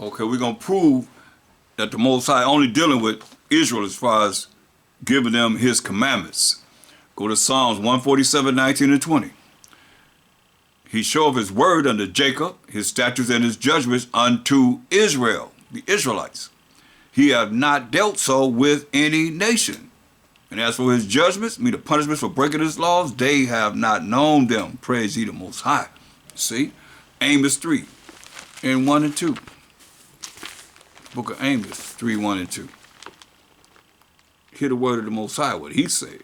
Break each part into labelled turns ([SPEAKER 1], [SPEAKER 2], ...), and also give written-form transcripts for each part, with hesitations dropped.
[SPEAKER 1] Okay, we're going to prove that the Most High only dealing with Israel as far as giving them his commandments. Go to Psalms 147, 19 and 20. He showeth his word unto Jacob, his statutes and his judgments unto Israel, the Israelites. He hath not dealt so with any nation. And as for his judgments, the punishments for breaking his laws, they have not known them. Praise ye the Most High. See? Amos 3 and 1 and 2. Book of Amos 3, 1 and 2. Hear the word of the Most High, what he said.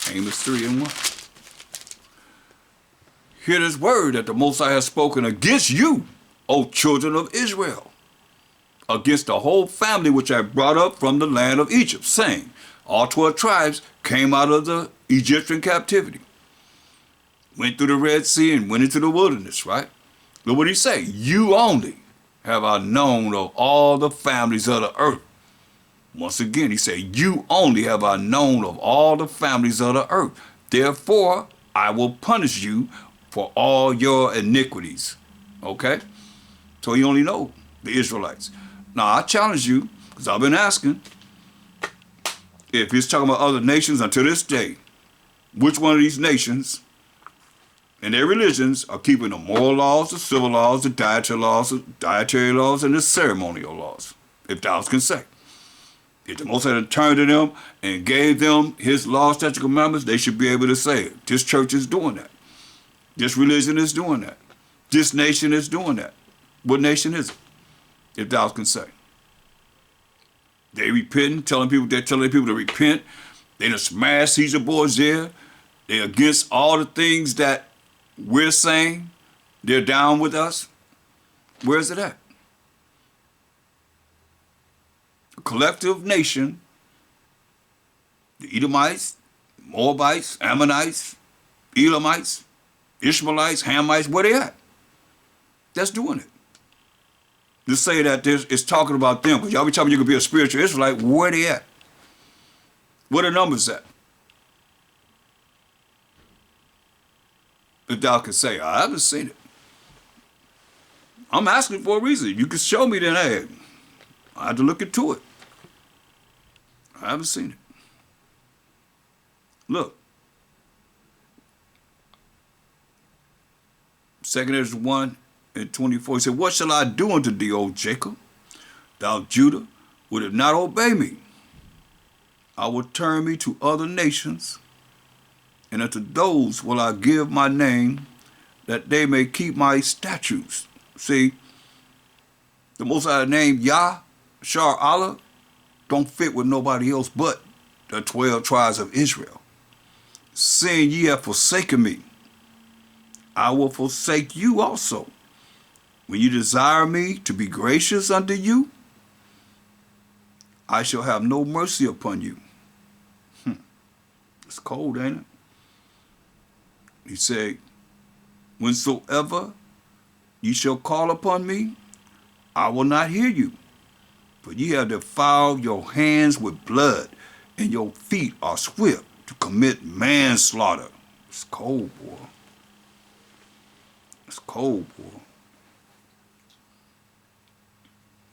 [SPEAKER 1] Amos 3 and 1. Hear this word that the Most High has spoken against you, O children of Israel, against the whole family which I brought up from the land of Egypt, saying, all 12 tribes came out of the Egyptian captivity, went through the Red Sea and went into the wilderness, right? Look what he say, you only have I known of all the families of the earth. Once again, he said, you only have I known of all the families of the earth. Therefore, I will punish you for all your iniquities. Okay? So you only know the Israelites. Now, I challenge you, because I've been asking, if he's talking about other nations until this day, which one of these nations and their religions are keeping the moral laws, the civil laws, the dietary laws, and the ceremonial laws, if thou can say. If the Most High turned to them and gave them his law, statute, commandments, they should be able to say it. This church is doing that. This religion is doing that. This nation is doing that. What nation is it? If thou can say. They repenting, they're telling people to repent. They done smashed Caesar Borgia. They're against all the things that we're saying. They're down with us. Where's it at? A collective nation, the Edomites, Moabites, Ammonites, Elamites, Ishmaelites, Hamites, where they at? That's doing it. To say that it's talking about them, because y'all be talking you could be a spiritual Israelite, where they at? Where the numbers at? If thou can say, I haven't seen it. I'm asking for a reason. You can show me, then hey, I had to look into it. I haven't seen it. Look. 2 Ezra 1 and 24, he said, what shall I do unto thee, O Jacob? Thou Judah, would it not obey me? I will turn me to other nations, and unto those will I give my name, that they may keep my statutes. See, the Most High name Yah, Shar Allah, don't fit with nobody else but the 12 tribes of Israel. Seeing ye have forsaken me, I will forsake you also. When you desire me to be gracious unto you, I shall have no mercy upon you. It's cold, ain't it? He said, whensoever ye shall call upon me, I will not hear you. For ye have defiled your hands with blood, and your feet are swift to commit manslaughter. It's cold, boy. It's cold, boy.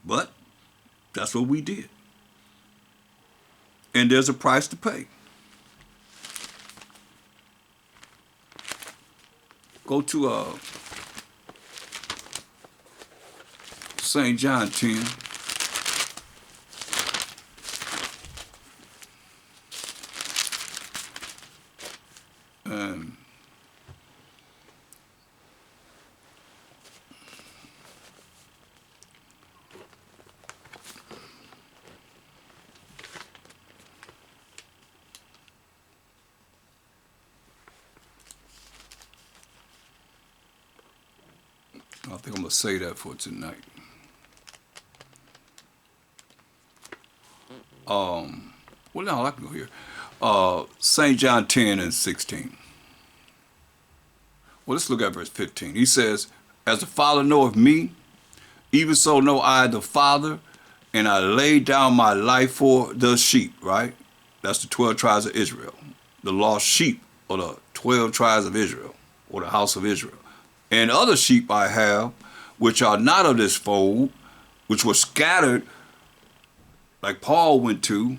[SPEAKER 1] But that's what we did. And there's a price to pay. Go to St. John 10. And I think I'm going to say that for tonight. Well, no, I can go here. St. John 10 and 16. Well, let's look at verse 15. He says, as the Father knoweth me, even so know I the Father, and I lay down my life for the sheep, right? That's the 12 tribes of Israel. The lost sheep, or the 12 tribes of Israel, or the house of Israel. And other sheep I have, which are not of this fold, which were scattered, like Paul went to,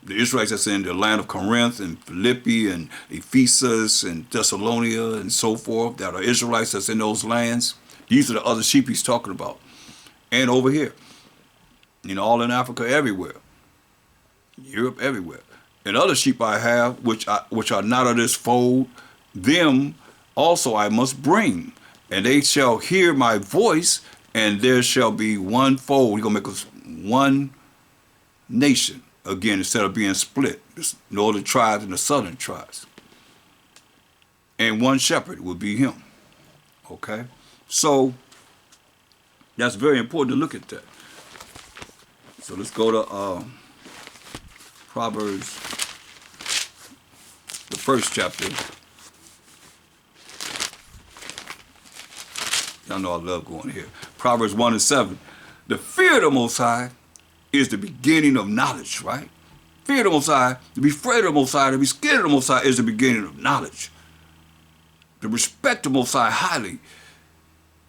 [SPEAKER 1] the Israelites that's in the land of Corinth and Philippi and Ephesus and Thessalonica and so forth, that are Israelites that's in those lands. These are the other sheep he's talking about. And over here, all in Africa, everywhere. Europe, everywhere. And other sheep I have, which are not of this fold, them also I must bring. And they shall hear my voice, and there shall be one fold. He's going to make us one nation again, instead of being split. The northern tribes and the southern tribes. And one shepherd will be him. Okay? So, that's very important to look at that. So let's go to Proverbs, the first chapter. Y'all know I love going here. Proverbs 1:7. The fear of the Most High is the beginning of knowledge, right? Fear of the Most High, to be afraid of the Most High, to be scared of the Most High is the beginning of knowledge. To respect the Most High highly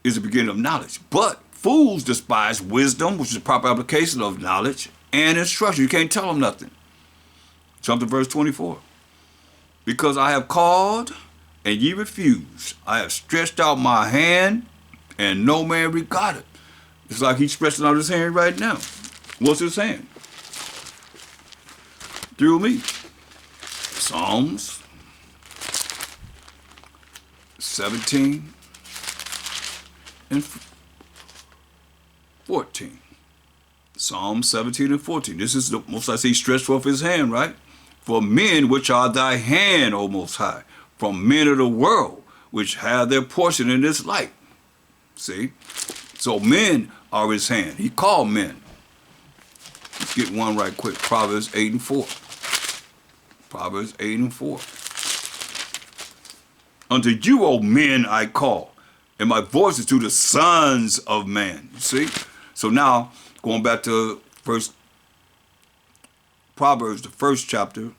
[SPEAKER 1] is the beginning of knowledge. But fools despise wisdom, which is the proper application of knowledge, and instruction. You can't tell them nothing. Jump to verse 24. Because I have called, and ye refused. I have stretched out my hand, and no man regarded. It's like he's stretching out his hand right now. What's his hand? Through me. Psalms 17 and 14. Psalm 17 and 14. This is the Most High say, stretched forth his hand, right? For men which are thy hand, O Most High, from men of the world, which have their portion in this light. See? So men are his hand. He called men. Let's get one right quick. Proverbs 8 and 4. Proverbs 8 and 4. Unto you, O men, I call, and my voice is to the sons of man. You see? So now, going back to first Proverbs, the first chapter,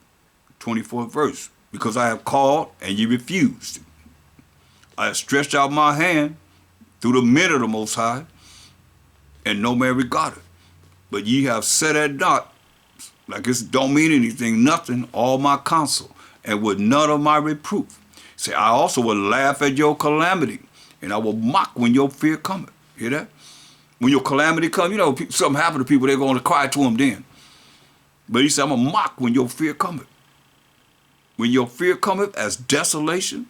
[SPEAKER 1] 24th verse. Because I have called, and ye refused. I have stretched out my hand through the men of the Most High, and no man regarded. But ye have set at naught, like it don't mean anything, nothing, all my counsel, and with none of my reproof. Say, I also will laugh at your calamity, and I will mock when your fear cometh. Hear that? When your calamity comes, something happened to people, they're going to cry to him then. But he said, I'm going to mock when your fear cometh. When your fear cometh as desolation,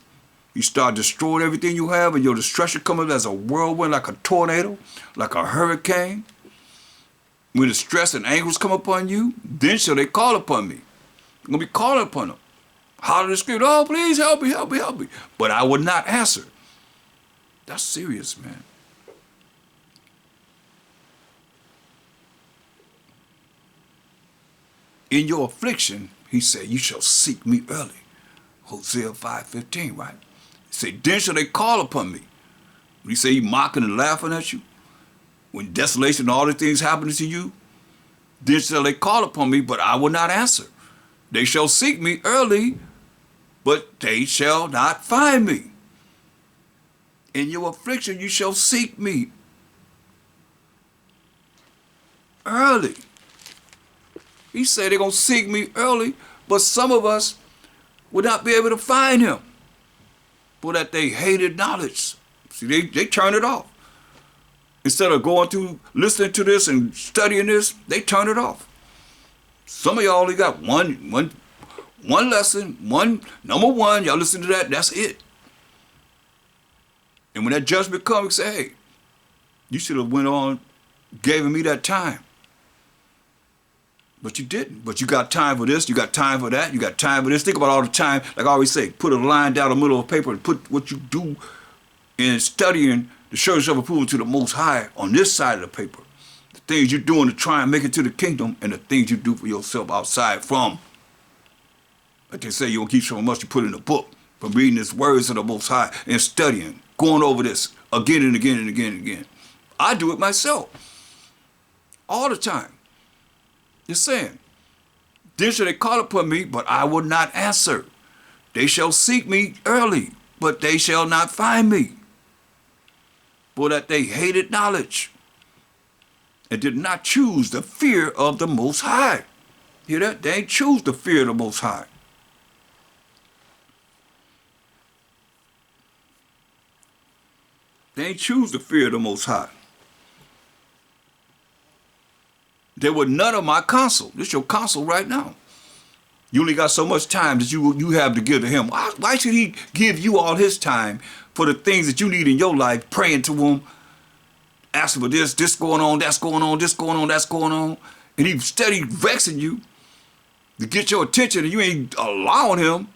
[SPEAKER 1] you start destroying everything you have, and your destruction cometh as a whirlwind, like a tornado, like a hurricane. When the stress and anguish come upon you, then shall they call upon me. I'm going to be calling upon them. Holler and scream, oh, please help me, help me, help me. But I would not answer. That's serious, man. In your affliction, he said, you shall seek me early. Hosea 5:15, right? He said, then shall they call upon me. When he say he mocking and laughing at you, when desolation and all the things happening to you, then shall they call upon me, but I will not answer. They shall seek me early, but they shall not find me. In your affliction, you shall seek me early. He said they're going to seek me early, but some of us will not be able to find him. For that they hated knowledge. See, they turn it off. Instead of going through, listening to this and studying this, they turn it off. Some of y'all only got one lesson, number one, y'all listen to that, that's it. And when that judgment comes, say, hey, you should have went on, giving me that time. But you didn't. But you got time for this, you got time for that, you got time for this. Think about all the time, like I always say, put a line down the middle of paper and put what you do in studying to show yourself approval to the Most High on this side of the paper. The things you're doing to try and make it to the kingdom, and the things you do for yourself outside from. Like they say, you don't keep so much you put in the book from reading these words of the Most High and studying, going over this again and again and again and again. I do it myself all the time. Just saying, then shall they call upon me, but I will not answer. They shall seek me early, but they shall not find me. for that they hated knowledge and did not choose the fear of the Most High. Hear that? They ain't choose the fear of the Most High. They ain't choose the fear of the Most High. They were none of my counsel. This is your counsel right now. You only got so much time that you have to give to him. Why should he give you all his time for the things that you need in your life, praying to him, asking for this going on, that's going on, this going on, that's going on, and he's steady vexing you to get your attention, and you ain't allowing him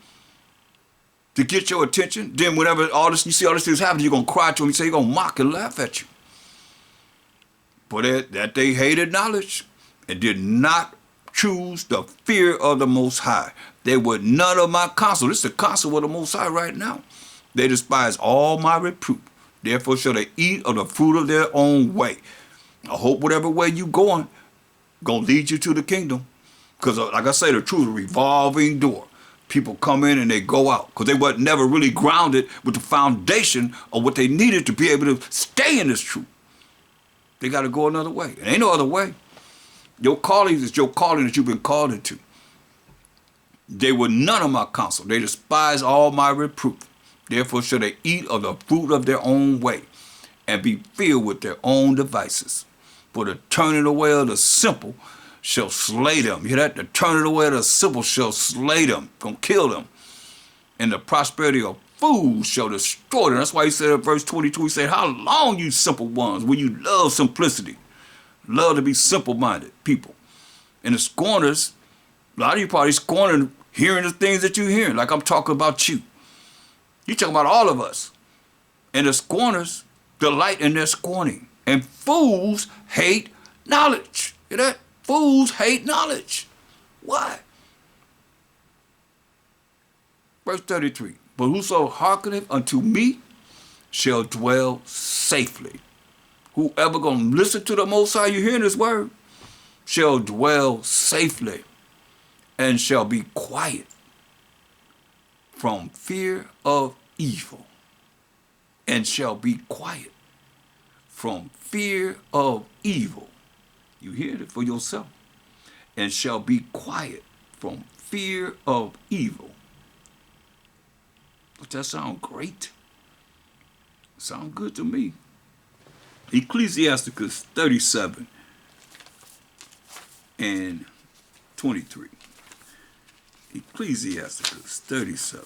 [SPEAKER 1] to get your attention. Then whenever you see all this things happen, you're going to cry to him, you say he's going to mock and laugh at you. But that they hated knowledge and did not choose the fear of the Most High. They were none of my counsel. This is the counsel of the Most High right now. They despise all my reproof. Therefore shall they eat of the fruit of their own way. I hope whatever way you going to lead you to the kingdom. Because like I say, the truth is a revolving door. People come in and they go out because they were never really grounded with the foundation of what they needed to be able to stay in this truth. They got to go another way. There ain't no other way. Your calling is your calling that you've been called into. They were none of my counsel. They despise all my reproof. Therefore shall they eat of the fruit of their own way and be filled with their own devices. For the turning away of the simple shall slay them. You hear that? The turning away of the simple shall slay them, gonna kill them. And the prosperity of fools shall destroy them. That's why he said in verse 22, he said, how long, you simple ones, will you love simplicity? Love to be simple-minded people. And the scorners, a lot of you probably scorning hearing the things that you're hearing, like I'm talking about you. You're talking about all of us. And the scorners delight in their scorning. And fools hate knowledge. Hear that? Fools hate knowledge. Why? Verse 33. But whoso hearkeneth unto me shall dwell safely. Whoever gonna listen to the Most High, you hearing this word, shall dwell safely and shall be quiet from fear of evil. And shall be quiet from fear of evil. You hear it for yourself. And shall be quiet from fear of evil. Does that sound great? Sound good to me. Ecclesiasticus 37 and 23. Ecclesiasticus 37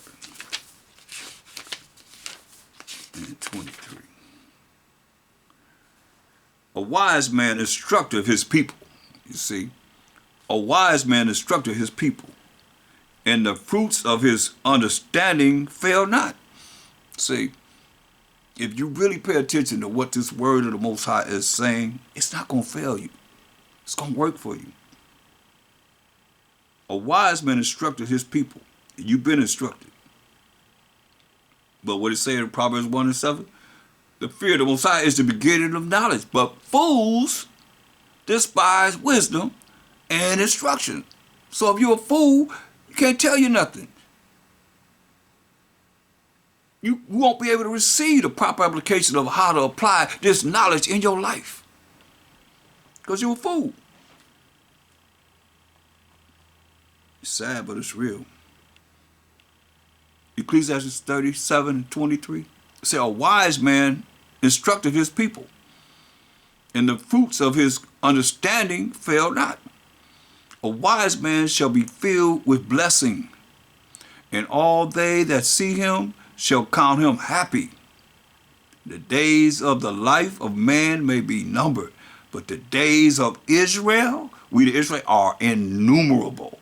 [SPEAKER 1] and 23. A wise man instructeth his people. You see, a wise man instructeth his people, and the fruits of his understanding fail not. See, if you really pay attention to what this word of the Most High is saying, it's not going to fail you. It's going to work for you. A wise man instructed his people. You've been instructed. But what it say in Proverbs 1 and 7? The fear of the Most High is the beginning of knowledge. But fools despise wisdom and instruction. So if you're a fool, you can't tell you nothing. You won't be able to receive the proper application of how to apply this knowledge in your life. Because you're a fool. It's sad, but it's real. Ecclesiastes 37 and 23. It says, a wise man instructed his people, and the fruits of his understanding fail not. A wise man shall be filled with blessing, and all they that see him shall count him happy. The days of the life of man may be numbered, but the days of Israel, we the Israel, are innumerable.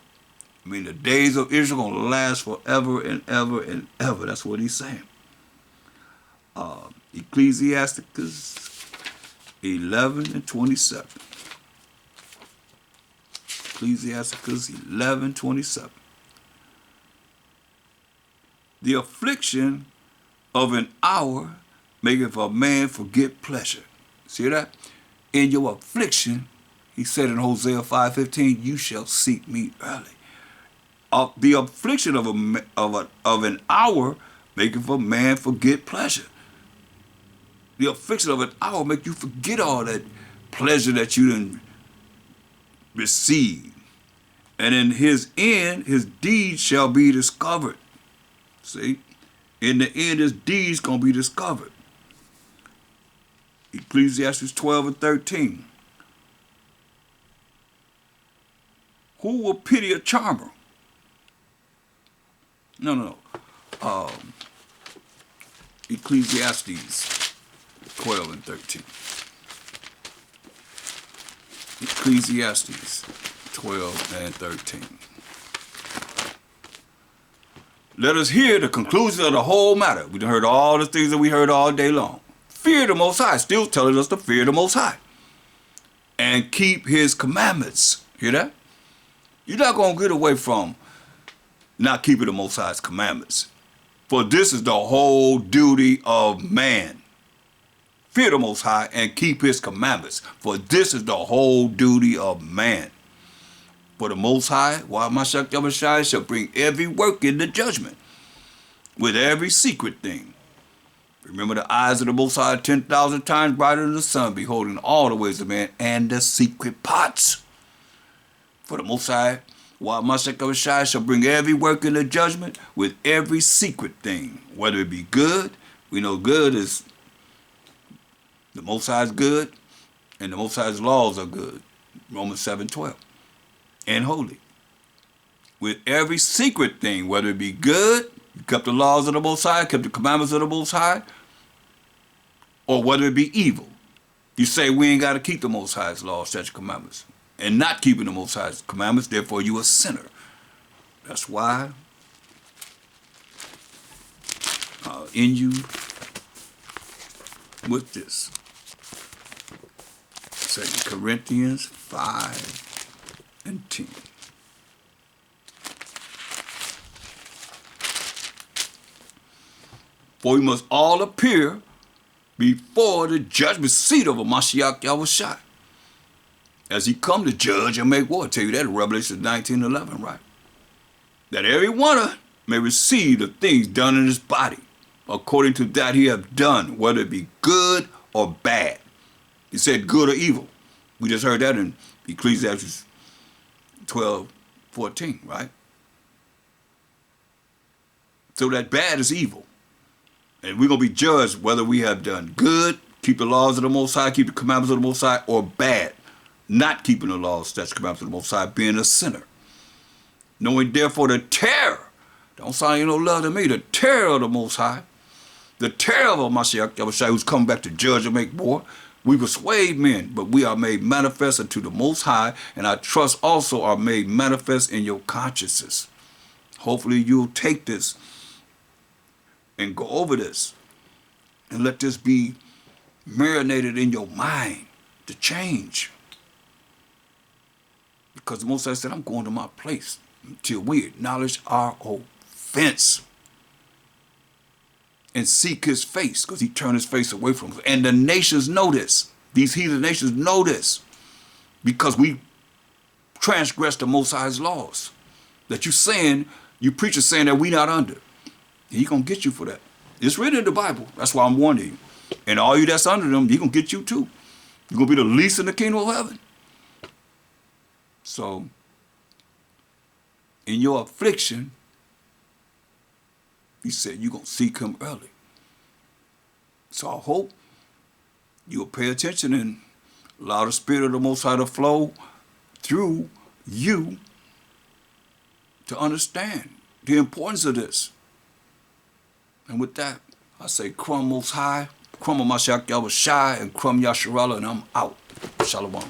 [SPEAKER 1] I mean, the days of Israel are going to last forever and ever and ever. That's what he's saying. Ecclesiasticus 11 and 27. Ecclesiasticus 11:27. The affliction of an hour maketh a man forget pleasure. See that? In your affliction, he said in Hosea 5:15, you shall seek me early. The affliction of an hour maketh a man forget pleasure. The affliction of an hour make you forget all that pleasure that you didn't receive. And in his end, his deeds shall be discovered. See? In the end, his deeds going to be discovered. Ecclesiastes 12 and 13. Who will pity a charmer? No. Ecclesiastes 12 and 13. Ecclesiastes 12 and 13. Let us hear the conclusion of the whole matter. We heard all the things that we heard all day long. Fear the Most High, still telling us to fear the Most High. And keep his commandments. Hear that? You're not going to get away from not keeping the Most High's commandments. For this is the whole duty of man. Fear the Most High and keep his commandments. For this is the whole duty of man. For the Most High, while my Yahushua shall bring every work into judgment, with every secret thing. Remember the eyes of the Most High 10,000 times brighter than the sun, beholding all the ways of man and the secret parts. For the Most High, while my Yahushua shall bring every work into judgment, with every secret thing, whether it be good. We know good is, the Most High is good, and the Most High's laws are good. Romans 7:12. And holy. With every secret thing, whether it be good, you kept the laws of the Most High, kept the commandments of the Most High, or whether it be evil. You say we ain't got to keep the Most High's laws, statutes, commandments, and not keeping the Most High's commandments, therefore you a sinner. That's why in you with this. 2 Corinthians 5 and 10. For we must all appear before the judgment seat of a Mashiach Yahushua, as he come to judge and make war. I tell you that in Revelation 19:11, right? That every one may receive the things done in his body, according to that he have done, whether it be good or bad. He said good or evil. We just heard that in Ecclesiastes 12:14, right? So that bad is evil. And we're going to be judged whether we have done good, keep the laws of the Most High, keep the commandments of the Most High, or bad, not keeping the laws, statutes, commandments of the Most High, being a sinner. Knowing therefore the terror, don't sound like no love to me, the terror of the Most High, the terror of Mashiach Yahushua, who's come back to judge and make war. We persuade men, but we are made manifest unto the Most High, and our trust also are made manifest in your consciences. Hopefully you'll take this and go over this and let this be marinated in your mind to change. Because the Most High said, I'm going to my place until we acknowledge our offense and seek his face, because he turned his face away from us. And the nations know this. These heathen nations know this, because we transgressed the Most High's laws. That you preachers saying that we not under. He gonna get you for that. It's written in the Bible. That's why I'm warning you. And all you that's under them, he gonna get you too. You're gonna be the least in the kingdom of heaven. So, in your affliction, he said you're going to seek him early. So I hope you'll pay attention and allow the Spirit of the Most High to flow through you to understand the importance of this. And with that, I say, Krum Most High, Krum Mashiach Yahushua, and Krum Yasharallah, and I'm out. Shalom.